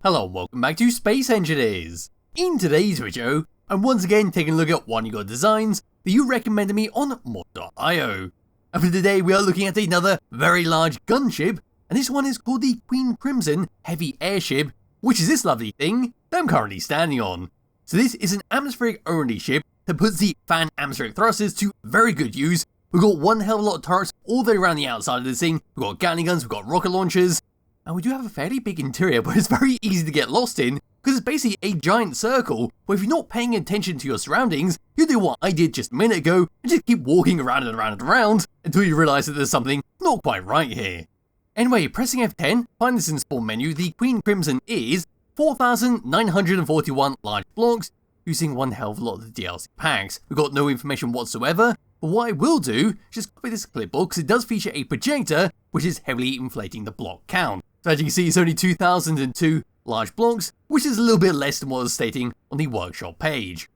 Hello and welcome back to Space Engineers. In today's video, I'm once again taking a look at one of your designs that you recommended me on mod.io. And for today we are looking at another very large gunship, and this one is called the Queen Crimson Heavy Airship, which is this lovely thing that I'm currently standing on. So this is an atmospheric only ship that puts the fan atmospheric thrusters to very good use. We've got one hell of a lot of turrets all the way around the outside of this thing, we've got gatling guns, we've got rocket launchers, and we do have a fairly big interior, but it's very easy to get lost in, because it's basically a giant circle, where if you're not paying attention to your surroundings, you do what I did just a minute ago, and just keep walking around and around and around, until you realise that there's something not quite right here. Anyway, pressing F10, find this in spawn menu, the Queen Crimson is 4,941 large blocks, using one hell of a lot of the DLC packs. We've got no information whatsoever, but what I will do is just copy this clipboard, because it does feature a projector, which is heavily inflating the block count. So as you can see, it's only 2,002 large blocks, which is a little bit less than what I was stating on the workshop page.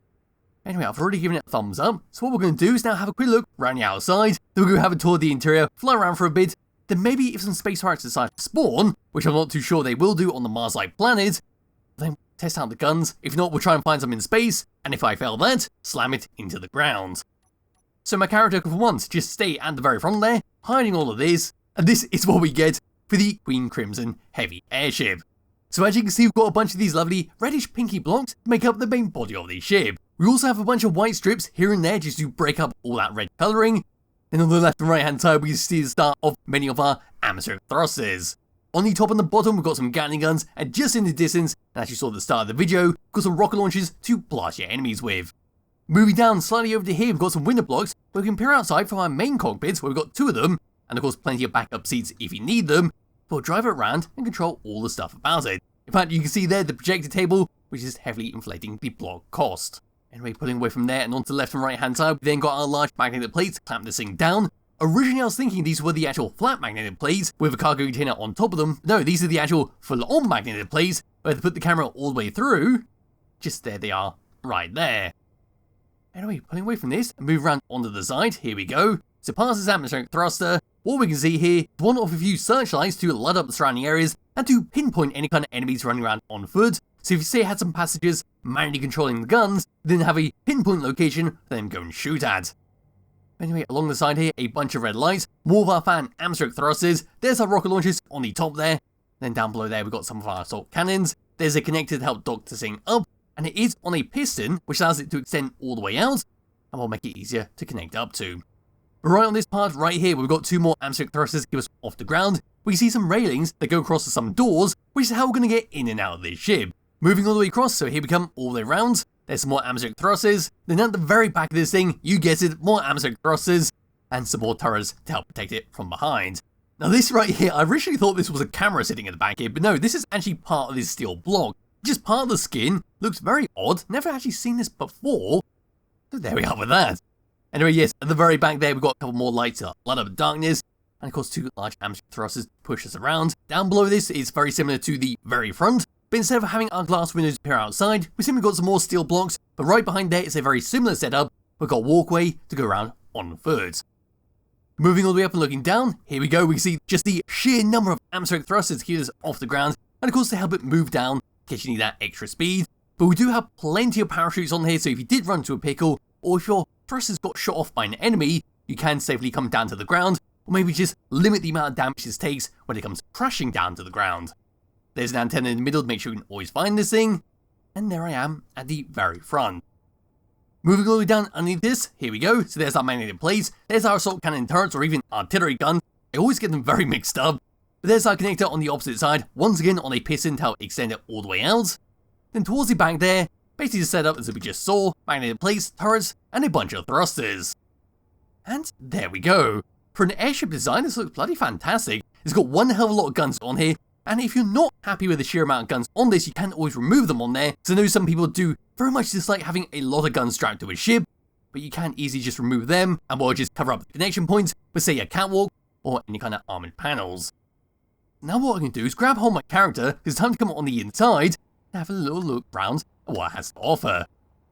Anyway, I've already given it a thumbs up, so what we're going to do is now have a quick look around the outside, then we're going to have a tour of the interior, fly around for a bit, then maybe if some space pirates decide to spawn, which I'm not too sure they will do on the Mars-like planet, then test out the guns. If not, we'll try and find some in space, and if I fail that, slam it into the ground. So my character can for once just stay at the very front there, hiding all of this, and this is what we get for the Queen Crimson Heavy Airship. So as you can see, we've got a bunch of these lovely reddish pinky blocks to make up the main body of the ship. We also have a bunch of white strips here and there just to break up all that red colouring. And on the left and right hand side we can see the start of many of our atmospheric thrusters. On the top and the bottom we've got some gatling guns, and just in the distance, and as you saw at the start of the video, we've got some rocket launchers to blast your enemies with. Moving down slightly over to here, we've got some window blocks where we can peer outside from our main cockpits, where we've got two of them, and of course plenty of backup seats if you need them, but we'll drive it around and control all the stuff about it. In fact, you can see there the projector table, which is heavily inflating the block cost. Anyway, pulling away from there and onto the left and right hand side, we then got our large magnetic plates to clamp this thing down. Originally I was thinking these were the actual flat magnetic plates with a cargo container on top of them. No, these are the actual full-on magnetic plates where they put the camera all the way through. Just there they are, right there. Anyway, pulling away from this and move around onto the side, here we go. So past this atmospheric thruster, what we can see here is one of a few searchlights to light up the surrounding areas and to pinpoint any kind of enemies running around on foot. So if you say you had some passengers manually controlling the guns, then have a pinpoint location for them to go and shoot at. Anyway, along the side here, a bunch of red lights, more of our fan atmospheric thrusters, there's our rocket launchers on the top there, then down below there we've got some of our assault cannons, there's a connector to help dock this thing up, and it is on a piston, which allows it to extend all the way out, and will make it easier to connect up to. But right on this part right here, we've got two more atmospheric thrusters to give us off the ground. We see some railings that go across to some doors, which is how we're going to get in and out of this ship. Moving all the way across, so here we come all the way around. There's some more atmospheric thrusters. Then at the very back of this thing, you guessed it, more atmospheric thrusters, and some more turrets to help protect it from behind. Now this right here, I originally thought this was a camera sitting at the back here, but no, this is actually part of this steel block. Just part of the skin, looks very odd, never actually seen this before. So there we are with that. Anyway, yes, at the very back there, we've got a couple more lights to light up darkness, and of course two large atmospheric thrusters to push us around. Down below this is very similar to the very front, but instead of having our glass windows appear outside, we simply got some more steel blocks, but right behind there is a very similar setup. We've got a walkway to go around on foot. Moving all the way up and looking down, here we go, we see just the sheer number of atmospheric thrusters to keep us off the ground, and of course to help it move down in case you need that extra speed. But we do have plenty of parachutes on here, so if you did run into a pickle, or if your thrusters got shot off by an enemy, you can safely come down to the ground, or maybe just limit the amount of damage this takes when it comes crashing down to the ground. There's an antenna in the middle to make sure you can always find this thing, and there I am at the very front. Moving all the way down underneath this, here we go, so there's our magnetic plates, there's our assault cannon turrets or even artillery guns. I always get them very mixed up, but there's our connector on the opposite side, once again on a piston to help extend it all the way out. Then towards the back there, basically the setup as we just saw, magnetic plates, turrets, and a bunch of thrusters. And there we go. For an airship design, this looks bloody fantastic. It's got one hell of a lot of guns on here, and if you're not happy with the sheer amount of guns on this, you can always remove them on there, because I know some people do very much dislike having a lot of guns strapped to a ship, but you can easily just remove them, and we'll just cover up the connection points with say a catwalk, or any kind of armoured panels. Now what I can do is grab hold of my character, because it's time to come on the inside, and have a little look around at what it has to offer.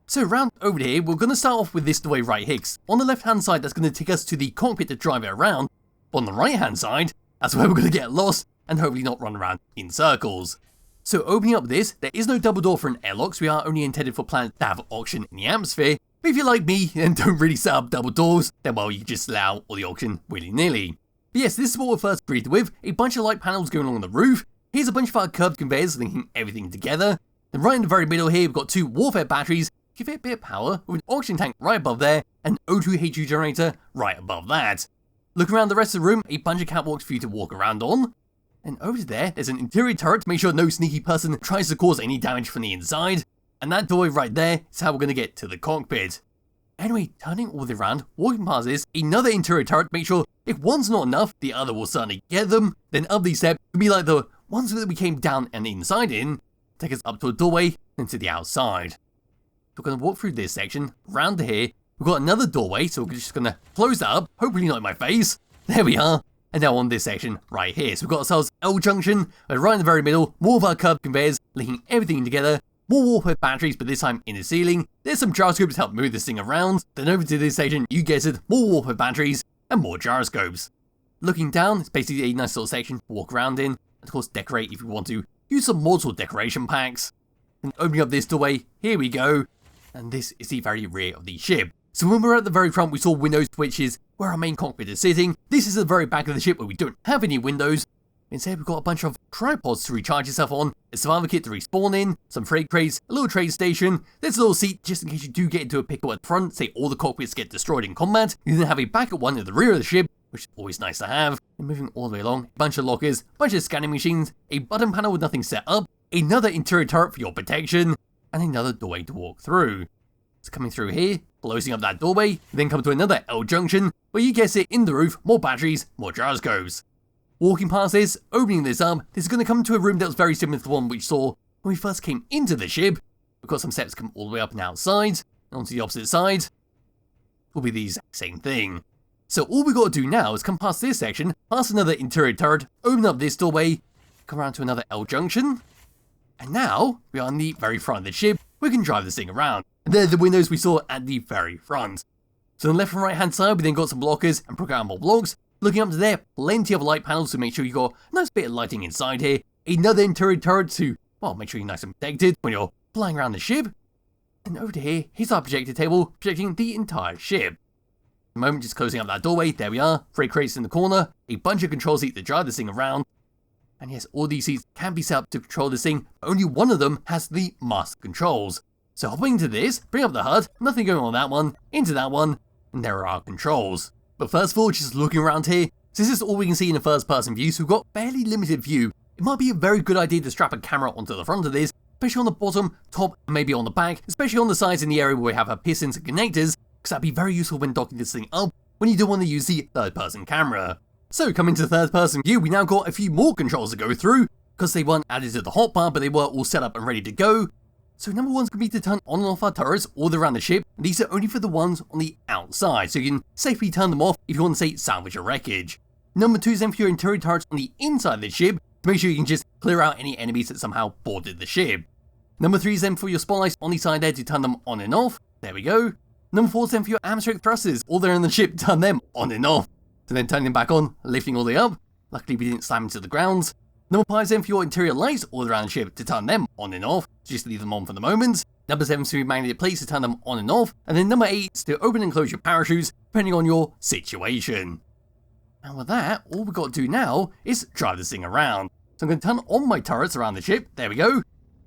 So round over here, we're going to start off with this doorway right here. On the left hand side, that's going to take us to the cockpit to drive it around, but on the right hand side, that's where we're going to get lost, and hopefully not run around in circles. So opening up this, there is no double door for an airlock, so we are only intended for planets that have oxygen in the atmosphere. But if you're like me and don't really set up double doors, then well, you just allow all the oxygen willy-nilly. But yes, this is what we're first greeted with, a bunch of light panels going along the roof. Here's a bunch of our curved conveyors linking everything together. And right in the very middle here, we've got 2 warfare batteries, give it a bit of power, with an oxygen tank right above there, and an O2H2 generator right above that. Looking around the rest of the room, a bunch of catwalks for you to walk around on. And over there, there's an interior turret to make sure no sneaky person tries to cause any damage from the inside. And that doorway right there is how we're going to get to the cockpit. Anyway, turning all the way around, walking past this, another interior turret to make sure if one's not enough, the other will certainly get them. Then up these steps, it'll be like the ones that we came down and inside in, take us up to a doorway and to the outside. We're going to walk through this section, round to here. We've got another doorway, so we're just going to close that up, hopefully not in my face. There we are. And now on this section right here. So we've got ourselves L junction, and right in the very middle, more of our curved conveyors linking everything together. More warfare batteries, but this time in the ceiling. There's some gyroscopes to help move this thing around. Then over to this section, you guessed it, more warfare batteries and more gyroscopes. Looking down, it's basically a nice little section to walk around in. And of course, decorate if you want to. Use some module decoration packs. And opening up this doorway, here we go. And this is the very rear of the ship. So when we're at the very front, we saw windows, which is where our main cockpit is sitting. This is the very back of the ship where we don't have any windows. Instead, we've got a bunch of tripods to recharge yourself on, a survivor kit to respawn in, some freight crates, a little trade station, there's a little seat just in case you do get into a pickle at the front, say all the cockpits get destroyed in combat. You then have a backup one at the rear of the ship, which is always nice to have. And moving all the way along, a bunch of lockers, a bunch of scanning machines, a button panel with nothing set up, another interior turret for your protection, and another doorway to walk through. So coming through here, closing up that doorway, then come to another L junction, where you guess it, in the roof, more batteries, more gyroscopes. Walking past this, opening this up, this is going to come to a room that was very similar to the one we saw when we first came into the ship. We've got some steps come all the way up and outside, and onto the opposite side will be the exact same thing. So all we've got to do now is come past this section, past another interior turret, open up this doorway, come around to another L junction, and now we are in the very front of the ship. We can drive this thing around. And they're the windows we saw at the very front. So on the left and right hand side, we then got some blockers and programmable blocks. Looking up to there, plenty of light panels to make sure you got a nice bit of lighting inside here. Another interior turret to, well, make sure you're nice and protected when you're flying around the ship. And over to here, here's our projector table, projecting the entire ship. At the moment, just closing up that doorway, there we are. Freight crates in the corner, a bunch of control seats to drive this thing around. And yes, all these seats can be set up to control this thing, but only one of them has the master controls. So hopping into this, bring up the HUD, nothing going on that one, into that one, and there are our controls. But first of all, just looking around here, since this is all we can see in a first person view, so we've got fairly limited view, it might be a very good idea to strap a camera onto the front of this, especially on the bottom, top, and maybe on the back, especially on the sides in the area where we have our pistons and connectors, because that'd be very useful when docking this thing up, when you do want to use the third person camera. So coming to third person view, we now got a few more controls to go through, because they weren't added to the hotbar, but they were all set up and ready to go. So number one's going to be to turn on and off our turrets all around the ship, and these are only for the ones on the outside, so you can safely turn them off if you want to, say, salvage your wreckage. Number two is then for your interior turrets on the inside of the ship, to make sure you can just clear out any enemies that somehow boarded the ship. Number three is then for your spotlights on the side there to turn them on and off, there we go. Number four is then for your atmospheric thrusters, all there in the ship, turn them on and off. So then turning them back on, lifting all the way up, luckily we didn't slam into the ground. Number 5 is then for your interior lights all around the ship to turn them on and off, just leave them on for the moment. Number 7 is for your magnetic plates to turn them on and off, and then number 8 is to open and close your parachutes depending on your situation. And with that, all we've got to do now is drive this thing around. So I'm going to turn on my turrets around the ship, there we go, and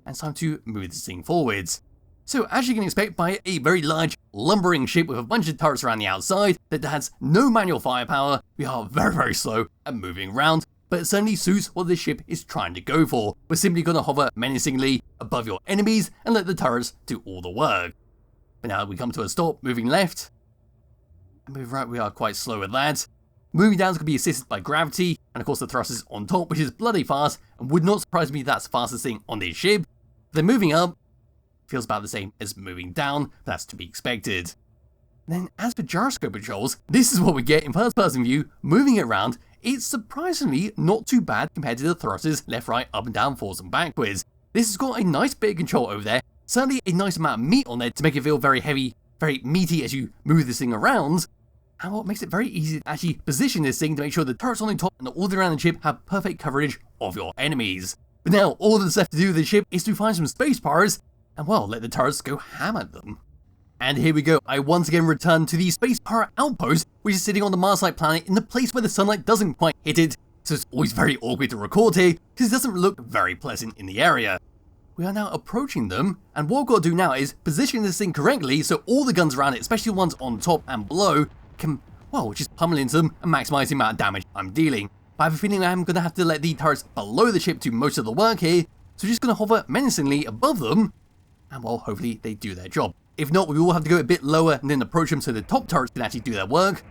it's time to move this thing forwards. So as you can expect by a very large lumbering ship with a bunch of turrets around the outside that has no manual firepower, we are very slow at moving around. But it certainly suits what this ship is trying to go for. We're simply going to hover menacingly above your enemies and let the turrets do all the work. But now we come to a stop, moving left. And moving right, we are quite slow with that. Moving down is going to be assisted by gravity, and of course the thrusters on top, which is bloody fast, and would not surprise me that's the fastest thing on this ship. Then moving up, feels about the same as moving down, that's to be expected. Then as for gyroscope controls, this is what we get in first person view, moving it around. It's surprisingly not too bad compared to the thrusters left, right, up and down, forwards and backwards. This has got a nice bit of control over there, certainly a nice amount of meat on there to make it feel very heavy, very meaty as you move this thing around. And what makes it very easy to actually position this thing to make sure the turrets on the top and all around the ship have perfect coverage of your enemies. But now all that's left to do with the ship is to find some space pirates and, well, let the turrets go ham at them. And here we go, I once again return to the space pirate outpost, which is sitting on the Mars-like planet in the place where the sunlight doesn't quite hit it, so it's always very awkward to record here, because it doesn't look very pleasant in the area. We are now approaching them, and what we've got to do now is position this thing correctly so all the guns around it, especially the ones on top and below, can, well, just pummel into them and maximise the amount of damage I'm dealing. But I have a feeling I'm going to have to let the turrets below the ship do most of the work here, so just going to hover menacingly above them, and well, hopefully they do their job. If not, we will have to go a bit lower and then approach them so the top turrets can actually do their work.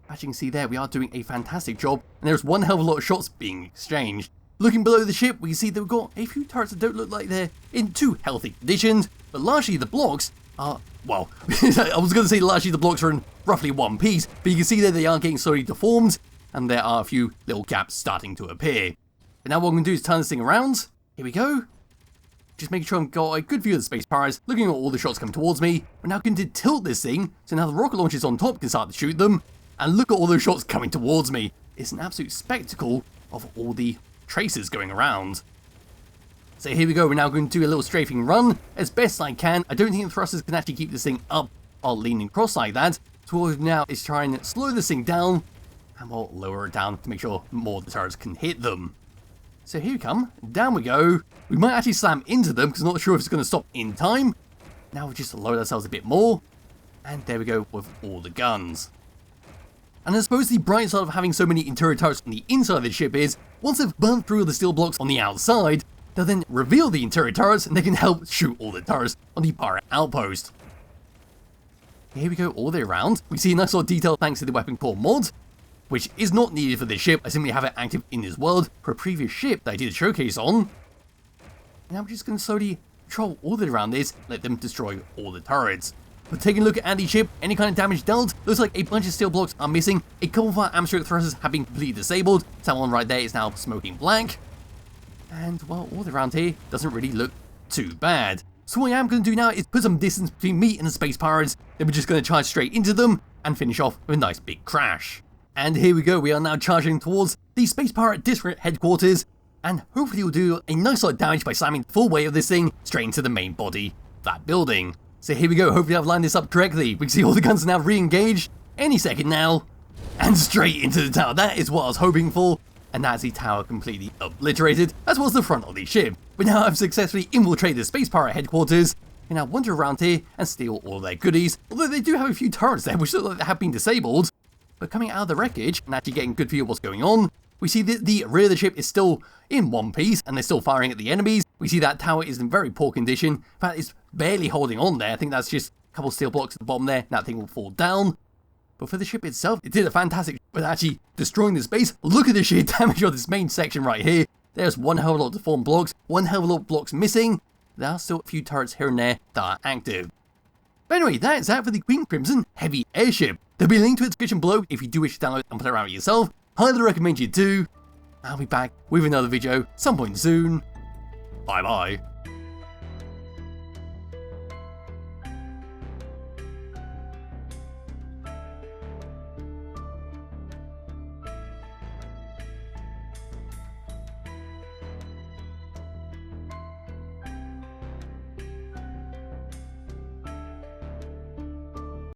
As you can see there, we are doing a fantastic job, and there's one hell of a lot of shots being exchanged. Looking below the ship, we can see that we've got a few turrets that don't look like they're in too healthy conditions, but largely the blocks are, well, I was going to say largely the blocks are in roughly one piece, but you can see that they are getting slowly deformed, and there are a few little gaps starting to appear. But now what I'm going to do is turn this thing around. Here we go. Just making sure I've got a good view of the space pirates, looking at all the shots coming towards me. We're now going to tilt this thing, so now the rocket launchers on top can start to shoot them, and look at all those shots coming towards me. It's an absolute spectacle of all the tracers going around. So here we go, we're now going to do a little strafing run as best I can. I don't think the thrusters can actually keep this thing up while leaning across like that. So what we'll do now is try and slow this thing down, and we'll lower it down to make sure more of the turrets can hit them. So here we come, down we go. We might actually slam into them because I'm not sure if it's going to stop in time. Now we'll just load ourselves a bit more. And there we go with all the guns. And I suppose the bright side of having so many interior turrets on the inside of the ship is, once they've burnt through the steel blocks on the outside, they'll then reveal the interior turrets and they can help shoot all the turrets on the pirate outpost. Here we go all the way around. We see a nice lot of detail thanks to the weapon core mod, which is not needed for this ship. I simply have it active in this world for a previous ship that I did a showcase on. Now we're just going to slowly patrol all the way around this, let them destroy all the turrets. But taking a look at the ship, any kind of damage dealt, looks like a bunch of steel blocks are missing, a couple of our atmospheric thrusters have been completely disabled, that one right there is now smoking black. And well, all around here doesn't really look too bad. So what I am going to do now is put some distance between me and the space pirates, then we're just going to charge straight into them and finish off with a nice big crash. And here we go, we are now charging towards the Space Pirate District headquarters, and hopefully we'll do a nice lot of damage by slamming the full weight of this thing straight into the main body of that building. So here we go, hopefully I've lined this up correctly. We can see all the guns are now re-engaged, any second now, and straight into the tower. That is what I was hoping for, and that's the tower completely obliterated, as well as the front of the ship. But now I've successfully infiltrated the Space Pirate headquarters, and now wander around here and steal all their goodies, although they do have a few turrets there which look like they have been disabled. But coming out of the wreckage and actually getting a good view of what's going on, we see that the rear of the ship is still in one piece and they're still firing at the enemies. We see that tower is in very poor condition. In fact, it's barely holding on there. I think that's just a couple of steel blocks at the bottom there. That thing will fall down. But for the ship itself, it did a fantastic job with actually destroying this base. Look at the sheer damage of this main section right here. There's one hell of a lot of deformed blocks, one hell of a lot of blocks missing. There are still a few turrets here and there that are active. But anyway, that is that for the Queen Crimson Heavy Airship. There'll be a link to its description below if you do wish to download and play around with yourself. Highly recommend you do. I'll be back with another video some point soon. Bye bye.